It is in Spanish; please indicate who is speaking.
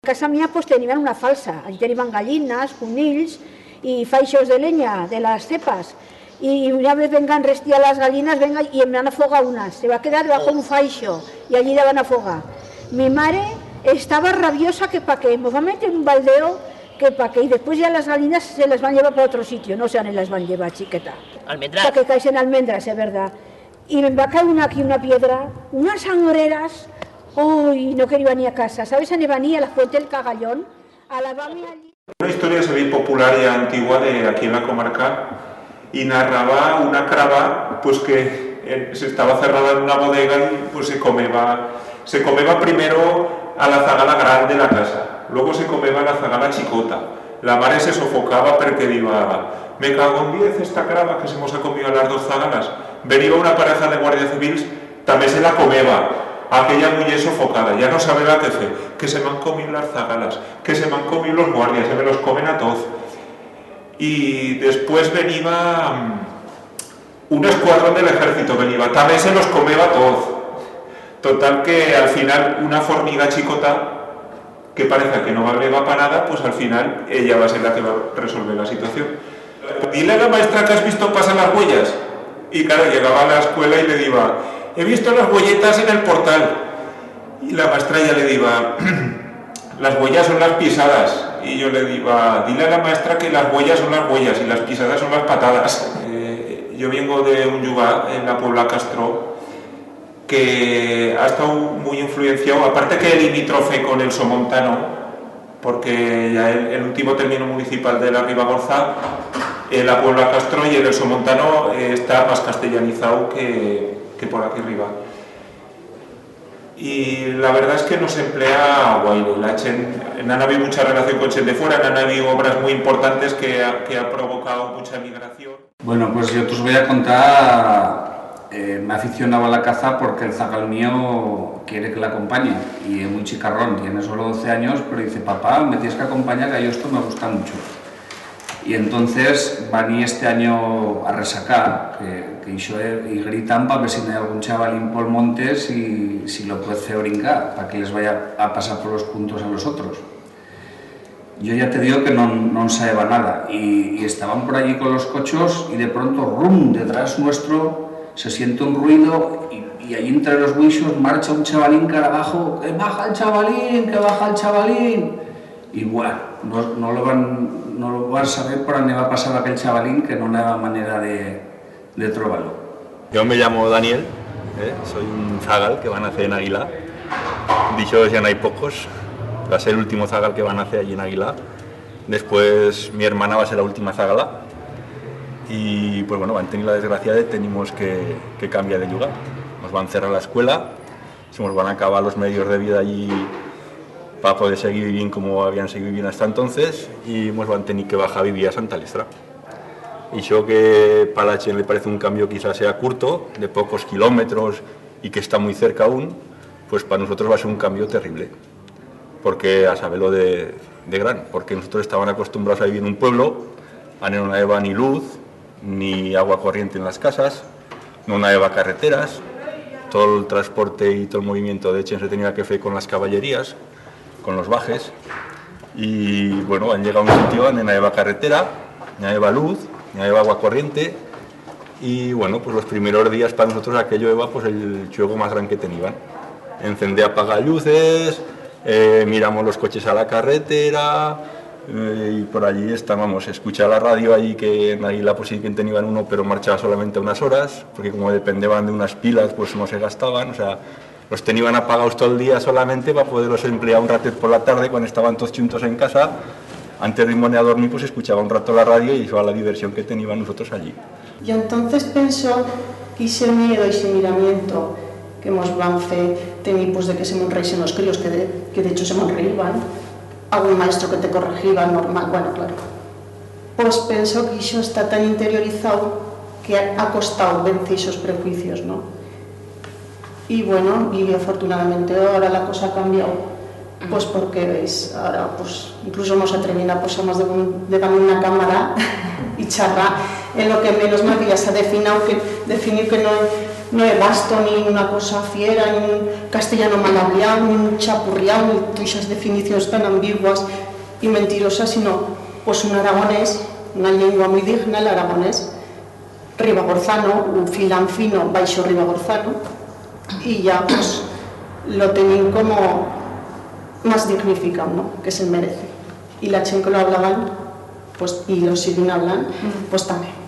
Speaker 1: A casa mía pues tenían una falsa, allí tenían gallinas, conills y faixos de leña de las cepas. Y una vez vengan restía las gallinas, venga y me han afogado unas, se va a quedar debajo de un faixo y allí la van a afogar. Mi madre estaba rabiosa que pa' qué, me va a meter un baldeo que pa' qué, y después ya las gallinas se las van a llevar para otro sitio, no se las van a llevar, chiqueta.
Speaker 2: Almendras.
Speaker 1: Para que caisen almendras, es verdad. Y me va a caer aquí una piedra, unas sangreras, uy, no quería venir a casa, ¿sabes? A venir a la fuente del Cagallón, a lavarme allí.
Speaker 3: Una historia se ve popular y antigua de aquí en la comarca y narraba una crava pues que se estaba cerrada en una bodega y pues se comeba primero a la zagala gran de la casa, luego se comeba a la zagala chicota. La mare se sofocaba porque diva, me cago en 10 esta crava que se mos ha comido a las dos zagalas. Venía una pareja de guardias civiles, también se la comeba. Aquella mujer sofocada, ya no sabía qué hacer, que se me han comido las zagalas, que se me han comido los guardias, se me los comen a todos. Y después venía un escuadrón del ejército, venía, también se los comeba a todos. Total que al final una formiga chicota, que parece que no valga para nada, pues al final ella va a ser la que va a resolver la situación. Dile a la maestra que has visto pasar las huellas. Y claro, llegaba a la escuela y le diga, he visto las huelletas en el portal. Y la maestra ya le diga, las huellas son las pisadas. Y yo le diga, dile a la maestra que las huellas son las huellas y las pisadas son las patadas. Yo vengo de un lugar en la Puebla Castro que ha estado muy influenciado, aparte que limítrofe con el Somontano, porque ya el último término municipal de la Ribagorza, la Puebla Castro y el Somontano está más castellanizado que por aquí arriba. Y la verdad es que no se emplea guaire. No ha habido mucha relación con Chen de fuera, no han habido obras muy importantes que ha provocado mucha migración.
Speaker 4: Bueno, pues yo os voy a contar, me aficionaba a la caza porque el zagal mío quiere que la acompañe y es muy chicarrón, tiene solo 12 años, pero dice, papá, me tienes que acompañar, que a yo esto me gusta mucho. Y entonces van este año a resacar, que y gritan para ver si no hay algún chavalín por montes y si lo puede hacer brincar, para que les vaya a pasar por los puntos a los otros. Yo ya te digo que no sabía nada y estaban por allí con los cochos y de pronto, rum, detrás nuestro se siente un ruido y allí entre los buixos marcha un chavalín cara abajo, que baja el chavalín, que baja el chavalín. Y bueno, no lo van a saber por dónde va a pasar aquel chavalín, que no hay manera de trobarlo.
Speaker 5: Yo me llamo Daniel, soy un zagal que van a hacer en Aguilar. Dichos ya no hay pocos, va a ser el último zagal que van a hacer allí en Aguilar. Después mi hermana va a ser la última zagala. Y pues bueno, van a tener la desgracia de tenemos que cambiar de lugar. Nos van a cerrar la escuela, se nos van a acabar los medios de vida allí para poder seguir bien como habían seguido bien hasta entonces y nos van a tener que bajar a vivir a Santa Lestra. Y yo que para la Chen le parece un cambio quizás sea corto, de pocos kilómetros y que está muy cerca aún, pues para nosotros va a ser un cambio terrible. Porque a saberlo de gran, porque nosotros estaban acostumbrados a vivir en un pueblo, a no había ni luz, ni agua corriente en las casas, no había carreteras, todo el transporte y todo el movimiento de Chen se tenía que hacer con las caballerías, con los bajes, y bueno, han llegado a un sitio donde no había carretera, no había luz, no había agua corriente, y bueno, pues los primeros días para nosotros aquello era pues el juego más grande que tenían. Encender, apagar luces, miramos los coches a la carretera, y por allí estábamos, escuchar la radio allí que en Aguilar pues sí que tenían uno, pero marchaba solamente unas horas, porque como dependían de unas pilas pues no se gastaban, o sea, los tenían apagados todo el día solamente para poderlos emplear un rato por la tarde cuando estaban todos juntos en casa. Antes de irme a dormir pues escuchaba un rato la radio y eso era la diversión que teníamos nosotros allí.
Speaker 6: Y entonces pensó que ese miedo y ese miramiento que nos van a hacer tenir pues de que se me reísen los críos, que de hecho se me reíban, algún maestro que te corregía, normal, bueno, claro. Pues pensó que eso está tan interiorizado que ha costado vencer esos prejuicios, ¿no? Y bueno, y afortunadamente ahora la cosa ha cambiado, pues porque veis, ahora pues incluso nos atreven a posarnos de una cámara y charlar en lo que menos me había se ha definir que no he basto ni una cosa fiera, ni un castellano mal hablado, ni un chapurriado, ni todas esas definiciones tan ambiguas y mentirosas, sino pues un aragonés, una lengua muy digna, el aragonés, ribagorzano, un filan fino, baixo ribagorzano, y ya pues lo tenían como más dignificado, ¿no? Que se merece. Y la chen que lo hablaban, pues, y lo siguen hablando, pues también.